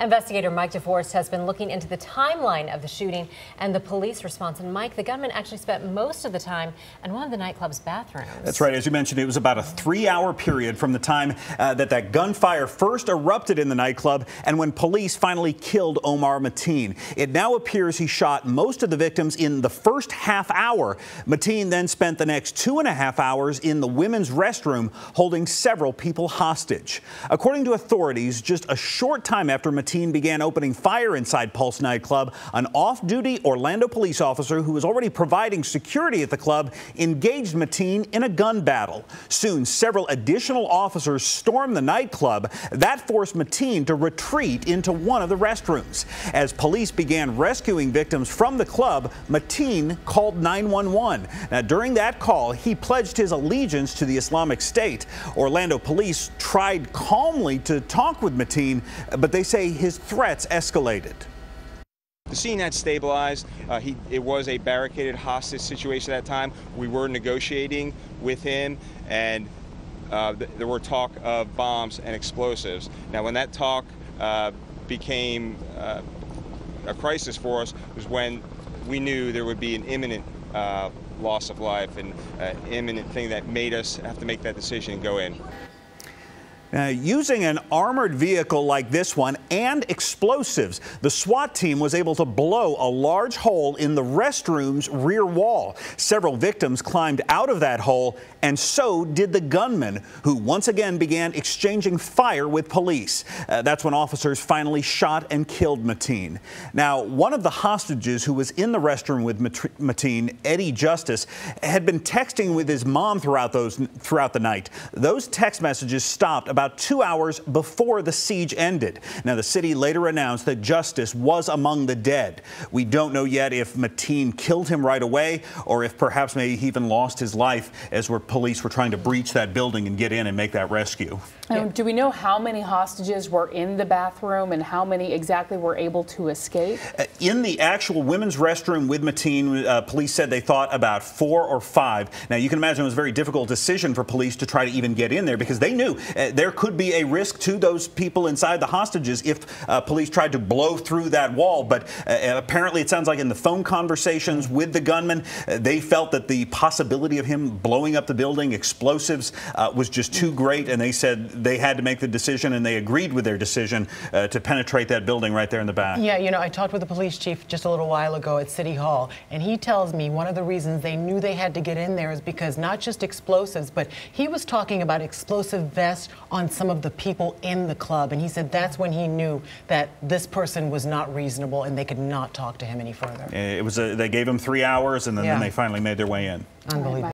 Investigator Mike DeForest has been looking into the timeline of the shooting and the police response. And Mike, the gunman actually spent most of the time in one of the nightclub's bathrooms. That's right. As you mentioned, it was about a 3-hour period from the time that gunfire first erupted in the nightclub and when police finally killed Omar Mateen. It now appears he shot most of the victims in the first half hour. Mateen then spent the next 2.5 hours in the women's restroom holding several people hostage. According to authorities, just a short time after Mateen began opening fire inside Pulse nightclub, an off-duty Orlando police officer who was already providing security at the club engaged Mateen in a gun battle. Soon, several additional officers stormed the nightclub. That forced Mateen to retreat into one of the restrooms. As police began rescuing victims from the club, Mateen called 911. Now, during that call, he pledged his allegiance to the Islamic State. Orlando police tried calmly to talk with Mateen, but they say his threats escalated. The scene had stabilized. It was a barricaded hostage situation at that time. We were negotiating with him, and there were talk of bombs and explosives. Now, when that talk became a crisis for us was when we knew there would be an imminent loss of life and imminent thing that made us have to make that decision and go in. Using an armored vehicle like this one and explosives, the SWAT team was able to blow a large hole in the restroom's rear wall. Several victims climbed out of that hole, and so did the gunman, who once again began exchanging fire with police. That's when officers finally shot and killed Mateen. Now, one of the hostages who was in the restroom with Mateen, Eddie Justice, had been texting with his mom throughout the night. Those text messages stopped about 2 hours before the siege ended. Now, the city later announced that Justice was among the dead. We don't know yet if Mateen killed him right away or if perhaps maybe he even lost his life as police were trying to breach that building and get in and make that rescue. Do we know how many hostages were in the bathroom and how many exactly were able to escape? In the actual women's restroom with Mateen, police said they thought about 4 or 5. Now, you can imagine it was a very difficult decision for police to try to even get in there because they knew there could be a risk to those people inside the hostages if police tried to blow through that wall. But apparently it sounds like in the phone conversations with the gunman, they felt that the possibility of him blowing up the building, explosives, was just too great, and they said they had to make the decision, and they agreed with their decision to penetrate that building right there in the back. Yeah, you know, I talked with the police chief just a little while ago at City Hall, and he tells me one of the reasons they knew they had to get in there is because not just explosives, but he was talking about explosive vests on some of the people in the club, and he said that's when he knew that this person was not reasonable and they could not talk to him any further. They gave him 3 hours, and then they finally made their way in. Unbelievable.